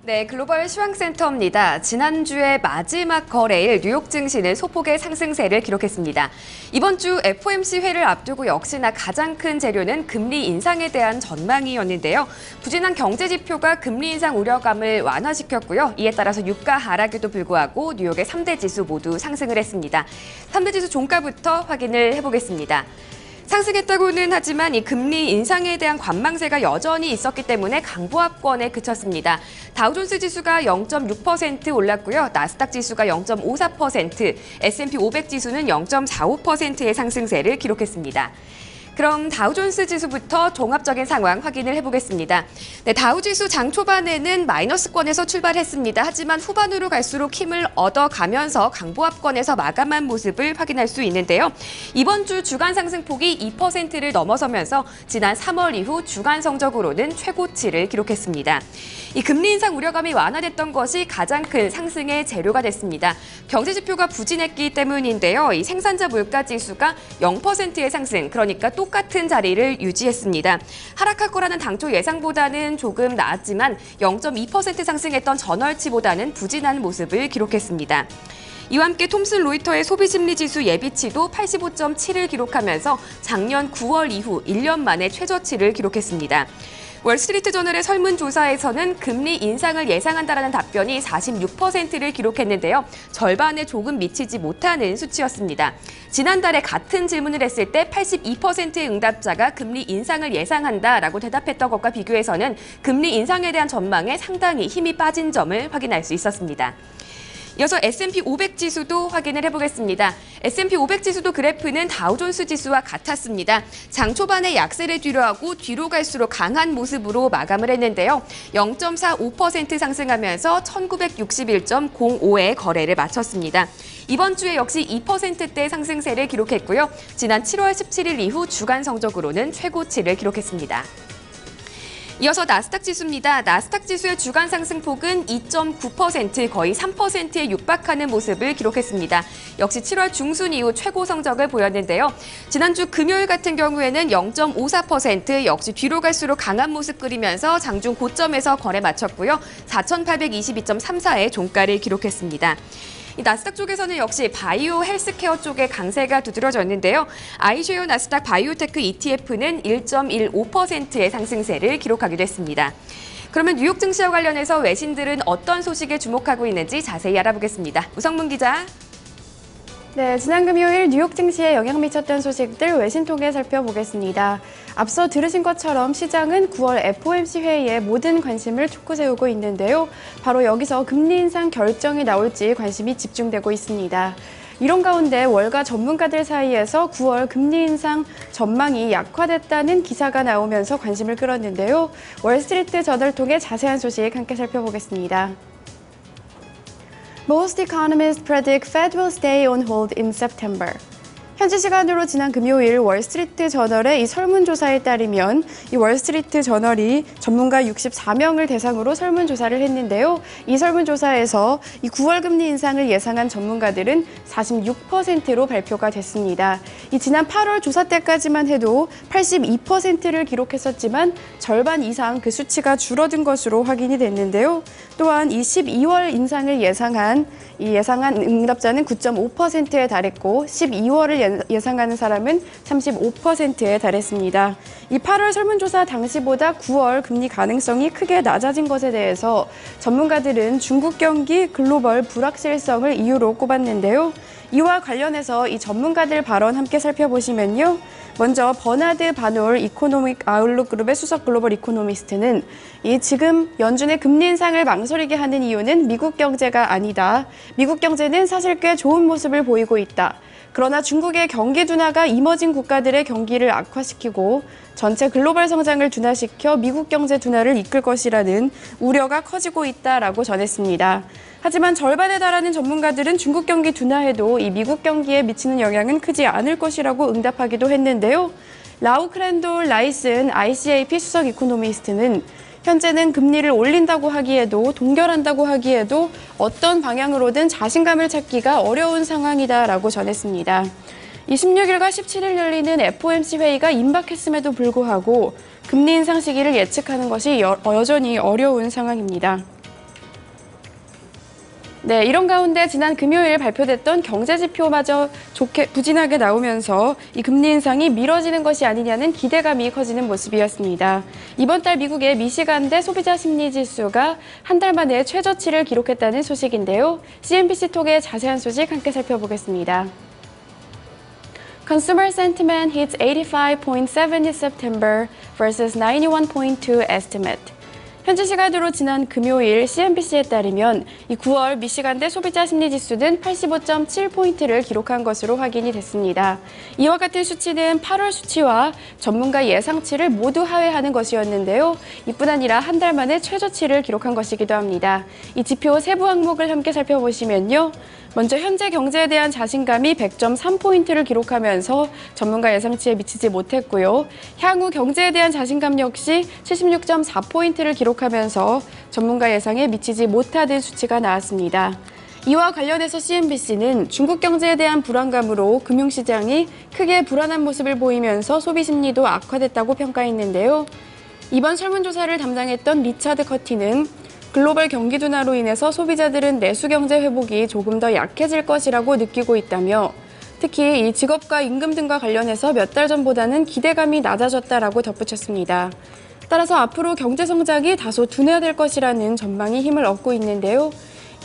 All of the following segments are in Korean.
네, 글로벌 시황센터입니다. 지난주의 마지막 거래일 뉴욕 증시는 소폭의 상승세를 기록했습니다. 이번 주 FOMC 회의를 앞두고 역시나 가장 큰 재료는 금리 인상에 대한 전망이었는데요. 부진한 경제 지표가 금리 인상 우려감을 완화시켰고요. 이에 따라서 유가 하락에도 불구하고 뉴욕의 3대 지수 모두 상승을 했습니다. 3대 지수 종가부터 확인을 해보겠습니다. 상승했다고는 하지만 이 금리 인상에 대한 관망세가 여전히 있었기 때문에 강보합권에 그쳤습니다. 다우존스 지수가 0.6% 올랐고요. 나스닥 지수가 0.54%, S&P 500 지수는 0.45%의 상승세를 기록했습니다. 그럼 다우존스 지수부터 종합적인 상황 확인을 해보겠습니다. 네, 다우지수 장 초반에는 마이너스권에서 출발했습니다. 하지만 후반으로 갈수록 힘을 얻어가면서 강보합권에서 마감한 모습을 확인할 수 있는데요. 이번 주 주간 상승폭이 2%를 넘어서면서 지난 3월 이후 주간 성적으로는 최고치를 기록했습니다. 이 금리 인상 우려감이 완화됐던 것이 가장 큰 상승의 재료가 됐습니다. 경제 지표가 부진했기 때문인데요. 이 생산자 물가 지수가 0%의 상승, 그러니까 똑같은 자리를 유지했습니다. 하락할 거라는 당초 예상보다는 조금 나았지만 0.2% 상승했던 전월치보다는 부진한 모습을 기록했습니다. 이와 함께 톰슨 로이터의 소비심리지수 예비치도 85.7을 기록하면서 작년 9월 이후 1년 만에 최저치를 기록했습니다. 월스트리트저널의 설문조사에서는 금리 인상을 예상한다라는 답변이 46%를 기록했는데요. 절반에 조금 미치지 못하는 수치였습니다. 지난달에 같은 질문을 했을 때 82%의 응답자가 금리 인상을 예상한다라고 대답했던 것과 비교해서는 금리 인상에 대한 전망에 상당히 힘이 빠진 점을 확인할 수 있었습니다. 이어서 S&P 500 지수도 확인을 해보겠습니다. S&P 500 지수도 그래프는 다우존스 지수와 같았습니다. 장 초반에 약세를 뒤로하고 뒤로 갈수록 강한 모습으로 마감을 했는데요. 0.45% 상승하면서 1961.05의 거래를 마쳤습니다. 이번 주에 역시 2%대 상승세를 기록했고요. 지난 7월 17일 이후 주간 성적으로는 최고치를 기록했습니다. 이어서 나스닥 지수입니다. 나스닥 지수의 주간 상승폭은 2.9%, 거의 3%에 육박하는 모습을 기록했습니다. 역시 7월 중순 이후 최고 성적을 보였는데요. 지난주 금요일 같은 경우에는 0.54%, 역시 뒤로 갈수록 강한 모습 그리면서 장중 고점에서 거래 마쳤고요. 4,822.34의 종가를 기록했습니다. 이 나스닥 쪽에서는 역시 바이오 헬스케어 쪽에 강세가 두드러졌는데요. 아이쉐어 나스닥 바이오테크 ETF는 1.15%의 상승세를 기록하기도 했습니다. 그러면 뉴욕 증시와 관련해서 외신들은 어떤 소식에 주목하고 있는지 자세히 알아보겠습니다. 우성문 기자. 네, 지난 금요일 뉴욕 증시에 영향 미쳤던 소식들 외신 통해 살펴보겠습니다. 앞서 들으신 것처럼 시장은 9월 FOMC 회의에 모든 관심을 촉구세우고 있는데요. 바로 여기서 금리 인상 결정이 나올지 관심이 집중되고 있습니다. 이런 가운데 월가 전문가들 사이에서 9월 금리 인상 전망이 약화됐다는 기사가 나오면서 관심을 끌었는데요. 월스트리트 저널 통해 자세한 소식 함께 살펴보겠습니다. Most economists predict Fed will stay on hold in September. 현지 시간으로 지난 금요일 월스트리트 저널의 이 설문조사에 따르면 이 월스트리트 저널이 전문가 64명을 대상으로 설문조사를 했는데요. 이 설문조사에서 이 9월 금리 인상을 예상한 전문가들은 46%로 발표가 됐습니다. 이 지난 8월 조사 때까지만 해도 82%를 기록했었지만 절반 이상 그 수치가 줄어든 것으로 확인이 됐는데요. 또한 이 12월 인상을 예상한 응답자는 9.5%에 달했고 12월을 예상하는 사람은 35%에 달했습니다. 이 8월 설문조사 당시보다 9월 금리 가능성이 크게 낮아진 것에 대해서 전문가들은 중국 경기 글로벌 불확실성을 이유로 꼽았는데요. 이와 관련해서 이 전문가들 발언 함께 살펴보시면요. 먼저 버나드 바놀 이코노믹 아웃룩 그룹의 수석 글로벌 이코노미스트는 지금 연준의 금리 인상을 망설이게 하는 이유는 미국 경제가 아니다. 미국 경제는 사실 꽤 좋은 모습을 보이고 있다. 그러나 중국의 경기 둔화가 이머징 국가들의 경기를 악화시키고 전체 글로벌 성장을 둔화시켜 미국 경제 둔화를 이끌 것이라는 우려가 커지고 있다라고 전했습니다. 하지만 절반에 달하는 전문가들은 중국 경기 둔화에도 이 미국 경기에 미치는 영향은 크지 않을 것이라고 응답하기도 했는데요. 라우 크랜돌 라이슨 ICAP 수석 이코노미스트는 현재는 금리를 올린다고 하기에도 동결한다고 하기에도 어떤 방향으로든 자신감을 찾기가 어려운 상황이다라고 전했습니다. 26일과 17일 열리는 FOMC 회의가 임박했음에도 불구하고 금리 인상 시기를 예측하는 것이 여전히 어려운 상황입니다. 네, 이런 가운데 지난 금요일 발표됐던 경제 지표마저 좋게 부진하게 나오면서 이 금리 인상이 미뤄지는 것이 아니냐는 기대감이 커지는 모습이었습니다. 이번 달 미국의 미시간대 소비자 심리 지수가 한 달 만에 최저치를 기록했다는 소식인데요. CNBC 톡의 자세한 소식 함께 살펴보겠습니다. Consumer sentiment hits 85.7 in September versus 91.2 estimate. 현지 시간으로 지난 금요일 CNBC에 따르면 이 9월 미시간대 소비자 심리 지수는 85.7포인트를 기록한 것으로 확인이 됐습니다. 이와 같은 수치는 8월 수치와 전문가 예상치를 모두 하회하는 것이었는데요. 이뿐 아니라 한 달 만에 최저치를 기록한 것이기도 합니다. 이 지표 세부 항목을 함께 살펴보시면요. 먼저 현재 경제에 대한 자신감이 100.3포인트를 기록하면서 전문가 예상치에 미치지 못했고요. 향후 경제에 대한 자신감 역시 76.4포인트를 기록하면서 전문가 예상에 미치지 못하는 수치가 나왔습니다. 이와 관련해서 CNBC는 중국 경제에 대한 불안감으로 금융시장이 크게 불안한 모습을 보이면서 소비 심리도 악화됐다고 평가했는데요. 이번 설문조사를 담당했던 리차드 커티는 글로벌 경기 둔화로 인해서 소비자들은 내수 경제 회복이 조금 더 약해질 것이라고 느끼고 있다며 특히 이 직업과 임금 등과 관련해서 몇 달 전보다는 기대감이 낮아졌다라고 덧붙였습니다. 따라서 앞으로 경제 성장이 다소 둔화될 것이라는 전망이 힘을 얻고 있는데요.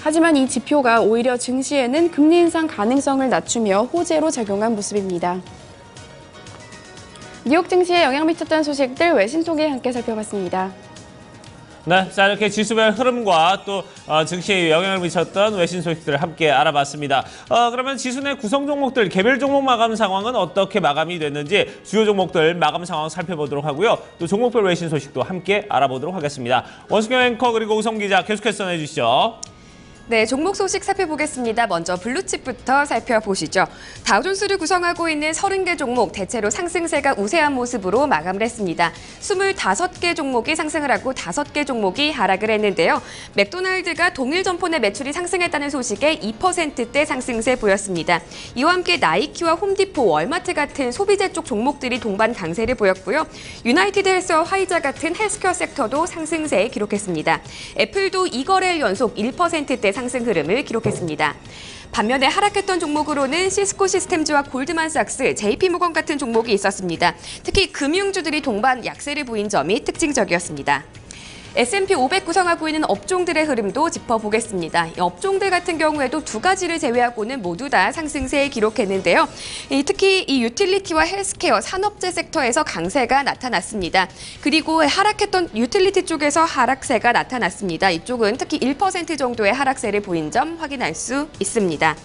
하지만 이 지표가 오히려 증시에는 금리 인상 가능성을 낮추며 호재로 작용한 모습입니다. 뉴욕 증시에 영향 미쳤던 소식들 외신통에 함께 살펴봤습니다. 네, 자 이렇게 지수별 흐름과 또 증시에 영향을 미쳤던 외신 소식들을 함께 알아봤습니다. 그러면 지수 내 구성 종목들 개별 종목 마감 상황은 어떻게 마감이 됐는지 주요 종목들 마감 상황 살펴보도록 하고요. 또 종목별 외신 소식도 함께 알아보도록 하겠습니다. 원수경 앵커 그리고 우성 기자 계속해서 전해주시죠. 네, 종목 소식 살펴보겠습니다. 먼저 블루칩부터 살펴보시죠. 다우존스를 구성하고 있는 30개 종목 대체로 상승세가 우세한 모습으로 마감을 했습니다. 25개 종목이 상승을 하고 5개 종목이 하락을 했는데요. 맥도날드가 동일 점포 내 매출이 상승했다는 소식에 2%대 상승세 보였습니다. 이와 함께 나이키와 홈디포, 월마트 같은 소비재 쪽 종목들이 동반 강세를 보였고요. 유나이티드 헬스와 화이자 같은 헬스케어 섹터도 상승세 기록했습니다. 애플도 2거래일 연속 1%대 상승 흐름을 기록했습니다. 반면에 하락했던 종목으로는 시스코 시스템즈와 골드만삭스, JP모건 같은 종목이 있었습니다. 특히 금융주들이 동반 약세를 보인 점이 특징적이었습니다. S&P 500 구성하고 있는 업종들의 흐름도 짚어보겠습니다. 이 업종들 같은 경우에도 두 가지를 제외하고는 모두 다 상승세 기록했는데요. 특히 이 유틸리티와 헬스케어, 산업재 섹터에서 강세가 나타났습니다. 그리고 하락했던 유틸리티 쪽에서 하락세가 나타났습니다. 이쪽은 특히 1% 정도의 하락세를 보인 점 확인할 수 있습니다.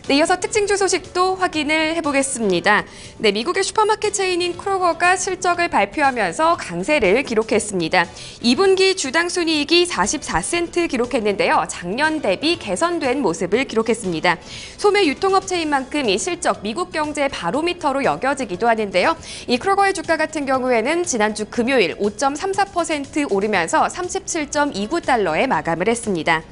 네, 이어서 특징주 소식도 확인을 해보겠습니다. 네, 미국의 슈퍼마켓 체인인 크로거가 실적을 발표하면서 강세를 기록했습니다. 2분기 주당 순이익이 44센트 기록했는데요. 작년 대비 개선된 모습을 기록했습니다. 소매 유통업체인 만큼 이 실적 미국 경제 바로미터로 여겨지기도 하는데요. 이 크로거의 주가 같은 경우에는 지난주 금요일 5.34% 오르면서 37.29달러에 마감을 했습니다.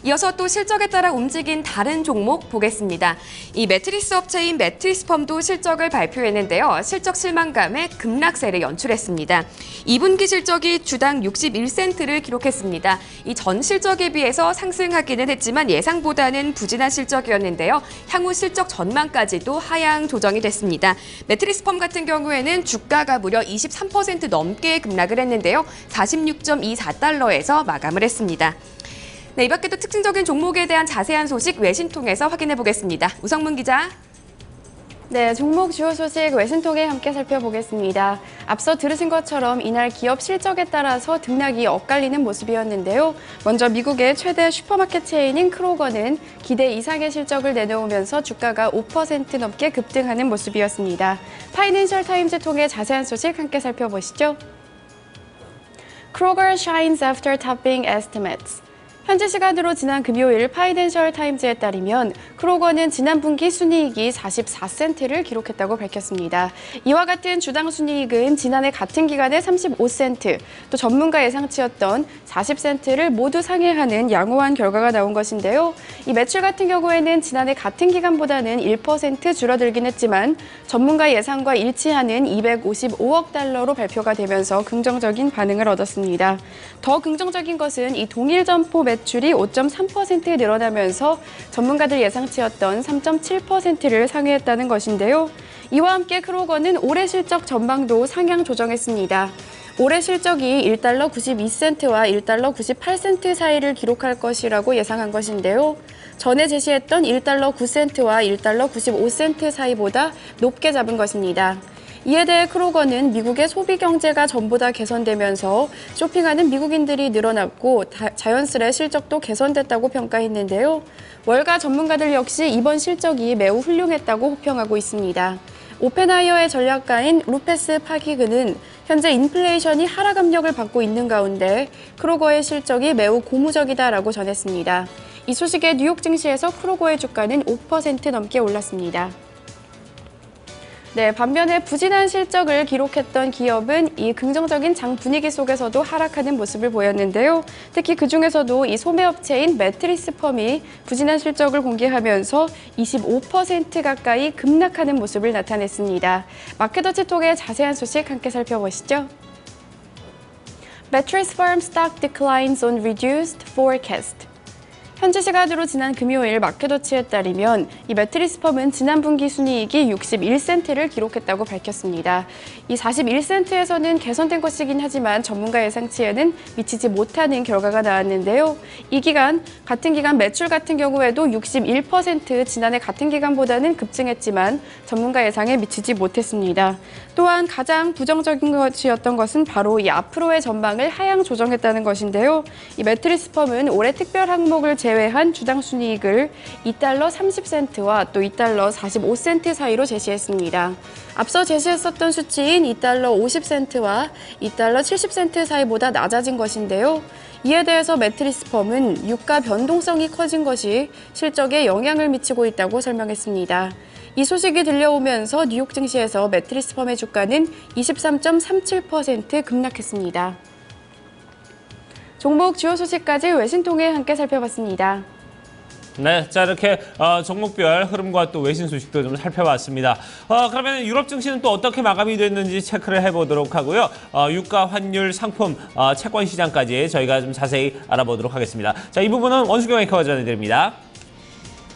이어서 또 실적에 따라 움직인 다른 종목 보겠습니다. 이 매트리스 업체인 매트리스펌도 실적을 발표했는데요. 실적 실망감에 급락세를 연출했습니다. 2분기 실적이 주당 61센트를 기록했습니다. 이 전 실적에 비해서 상승하기는 했지만 예상보다는 부진한 실적이었는데요. 향후 실적 전망까지도 하향 조정이 됐습니다. 매트리스펌 같은 경우에는 주가가 무려 23% 넘게 급락을 했는데요. 46.24달러에서 마감을 했습니다. 네, 이 밖에도 특징적인 종목에 대한 자세한 소식 외신 통해서 확인해 보겠습니다. 우성문 기자. 네, 종목 주요 소식 외신통에 함께 살펴보겠습니다. 앞서 들으신 것처럼 이날 기업 실적에 따라서 등락이 엇갈리는 모습이었는데요. 먼저 미국의 최대 슈퍼마켓 체인인 크로거는 기대 이상의 실적을 내놓으면서 주가가 5% 넘게 급등하는 모습이었습니다. 파이낸셜 타임즈 통해 자세한 소식 함께 살펴보시죠. Kroger shines after topping estimates. 현지 시간으로 지난 금요일 파이낸셜 타임즈에 따르면 크로거는 지난 분기 순이익이 44센트를 기록했다고 밝혔습니다. 이와 같은 주당 순이익은 지난해 같은 기간에 35센트, 또 전문가 예상치였던 40센트를 모두 상회하는 양호한 결과가 나온 것인데요. 이 매출 같은 경우에는 지난해 같은 기간보다는 1% 줄어들긴 했지만 전문가 예상과 일치하는 255억 달러로 발표가 되면서 긍정적인 반응을 얻었습니다. 더 긍정적인 것은 이 동일 점포 매출이 5.3% 늘어나면서 전문가들 예상치였던 3.7%를 상회했다는 것인데요. 이와 함께 크로거는 올해 실적 전망도 상향 조정했습니다. 올해 실적이 1달러 92센트와 1달러 98센트 사이를 기록할 것이라고 예상한 것인데요. 전에 제시했던 1달러 9센트와 1달러 95센트 사이보다 높게 잡은 것입니다. 이에 대해 크로거는 미국의 소비 경제가 전보다 개선되면서 쇼핑하는 미국인들이 늘어났고 자연스레 실적도 개선됐다고 평가했는데요. 월가 전문가들 역시 이번 실적이 매우 훌륭했다고 호평하고 있습니다. 오펜하이어의 전략가인 루페스 파기그는 현재 인플레이션이 하락 압력을 받고 있는 가운데 크로거의 실적이 매우 고무적이다라고 전했습니다. 이 소식에 뉴욕 증시에서 크로거의 주가는 5% 넘게 올랐습니다. 네, 반면에 부진한 실적을 기록했던 기업은 이 긍정적인 장 분위기 속에서도 하락하는 모습을 보였는데요. 특히 그중에서도 이 소매업체인 매트리스 펌이 부진한 실적을 공개하면서 25% 가까이 급락하는 모습을 나타냈습니다. 마켓워치톡의 자세한 소식 함께 살펴보시죠. Mattress Firm stock declines on reduced forecast. 현지 시간으로 지난 금요일 마켓워치에 따르면 이 매트리스 펌은 지난 분기 순이익이 61센트를 기록했다고 밝혔습니다. 이 41센트에서는 개선된 것이긴 하지만 전문가 예상치에는 미치지 못하는 결과가 나왔는데요. 이 기간, 같은 기간 매출 같은 경우에도 61% 지난해 같은 기간보다는 급증했지만 전문가 예상에 미치지 못했습니다. 또한 가장 부정적인 것이었던 것은 바로 이 앞으로의 전망을 하향 조정했다는 것인데요. 이 매트리스 펌은 올해 특별 항목을 제외한 주당 순이익을 2달러 30센트와 또 2달러 45센트 사이로 제시했습니다. 앞서 제시했었던 수치인 2달러 50센트와 2달러 70센트 사이보다 낮아진 것인데요. 이에 대해서 매트리스 펌은 유가 변동성이 커진 것이 실적에 영향을 미치고 있다고 설명했습니다. 이 소식이 들려오면서 뉴욕 증시에서 매트리스 펌의 주가는 23.37% 급락했습니다. 종목 주요 소식까지 외신 통해 함께 살펴봤습니다. 네, 자 이렇게 종목별 흐름과 또 외신 소식도 좀 살펴봤습니다. 그러면 유럽 증시는 또 어떻게 마감이 됐는지 체크를 해보도록 하고요. 유가, 환율, 상품, 채권 시장까지 저희가 좀 자세히 알아보도록 하겠습니다. 자, 이 부분은 원수경 앵커가 전해드립니다.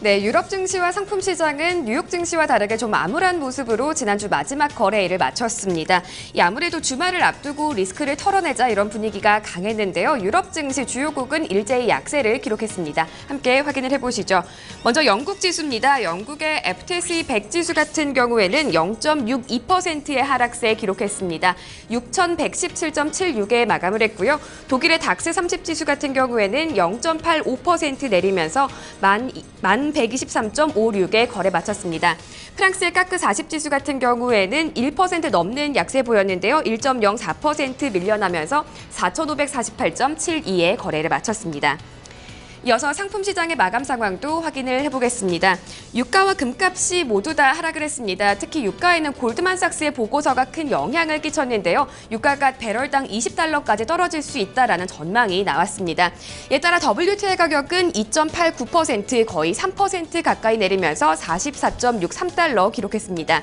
네, 유럽 증시와 상품 시장은 뉴욕 증시와 다르게 좀 암울한 모습으로 지난주 마지막 거래일을 마쳤습니다. 아무래도 주말을 앞두고 리스크를 털어내자 이런 분위기가 강했는데요. 유럽 증시 주요국은 일제히 약세를 기록했습니다. 함께 확인을 해보시죠. 먼저 영국 지수입니다. 영국의 FTSE 100 지수 같은 경우에는 0.62%의 하락세 기록했습니다. 6,117.76에 마감을 했고요. 독일의 닥스 30 지수 같은 경우에는 0.85% 내리면서 123.56에 거래 마쳤습니다. 프랑스의 까크 40 지수 같은 경우에는 1% 넘는 약세 보였는데요. 1.04% 밀려나면서 4,548.72에 거래를 마쳤습니다. 이어서 상품 시장의 마감 상황도 확인을 해보겠습니다. 유가와 금값이 모두 다 하락을 했습니다. 특히 유가에는 골드만삭스의 보고서가 큰 영향을 끼쳤는데요. 유가가 배럴당 20달러까지 떨어질 수 있다라는 전망이 나왔습니다. 이에 따라 WTI 가격은 2.89% 거의 3% 가까이 내리면서 44.63달러 기록했습니다.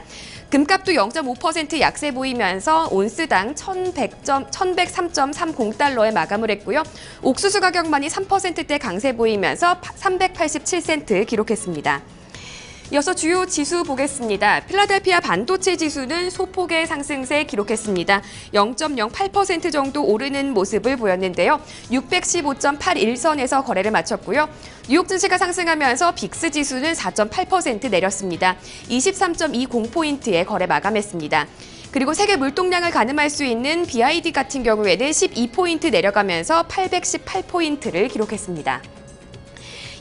금값도 0.5% 약세 보이면서 온스당 1,103.30달러에 마감을 했고요. 옥수수 가격만이 3%대 강세 보이면서 387센트 기록했습니다. 이어서 주요 지수 보겠습니다. 필라델피아 반도체 지수는 소폭의 상승세 기록했습니다. 0.08% 정도 오르는 모습을 보였는데요. 615.81선에서 거래를 마쳤고요. 뉴욕 증시가 상승하면서 빅스 지수는 4.8% 내렸습니다. 23.20포인트에 거래 마감했습니다. 그리고 세계 물동량을 가늠할 수 있는 BID 같은 경우에는 12포인트 내려가면서 818포인트를 기록했습니다.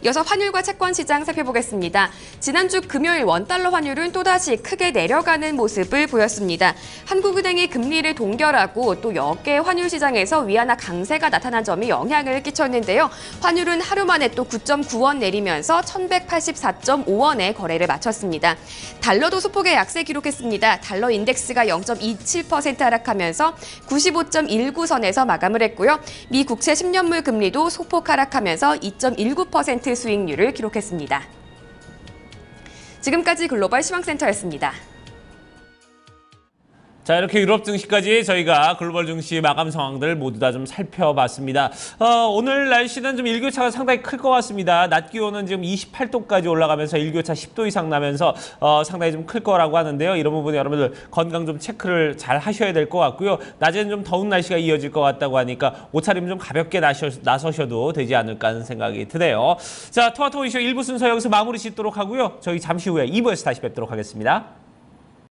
이어서 환율과 채권 시장 살펴보겠습니다. 지난주 금요일 원달러 환율은 또다시 크게 내려가는 모습을 보였습니다. 한국은행이 금리를 동결하고 또 역계 환율 시장에서 위안화 강세가 나타난 점이 영향을 끼쳤는데요. 환율은 하루 만에 또 9.9원 내리면서 1,184.5원에 거래를 마쳤습니다. 달러도 소폭의 약세 기록했습니다. 달러 인덱스가 0.27% 하락하면서 95.19선에서 마감을 했고요. 미 국채 10년물 금리도 소폭 하락하면서 2.19% 수익률을 기록했습니다. 지금까지 글로벌 시황센터였습니다. 자, 이렇게 유럽 증시까지 저희가 글로벌 증시 마감 상황들 모두 다 좀 살펴봤습니다. 오늘 날씨는 좀 일교차가 상당히 클 것 같습니다. 낮 기온은 지금 28도까지 올라가면서 일교차 10도 이상 나면서 상당히 좀 클 거라고 하는데요. 이런 부분에 여러분들 건강 좀 체크를 잘 하셔야 될 것 같고요. 낮에는 좀 더운 날씨가 이어질 것 같다고 하니까 옷차림 좀 가볍게 나서셔도 되지 않을까 하는 생각이 드네요. 자, 토마토 이슈 1부 순서 여기서 마무리 짓도록 하고요. 저희 잠시 후에 2부에서 다시 뵙도록 하겠습니다.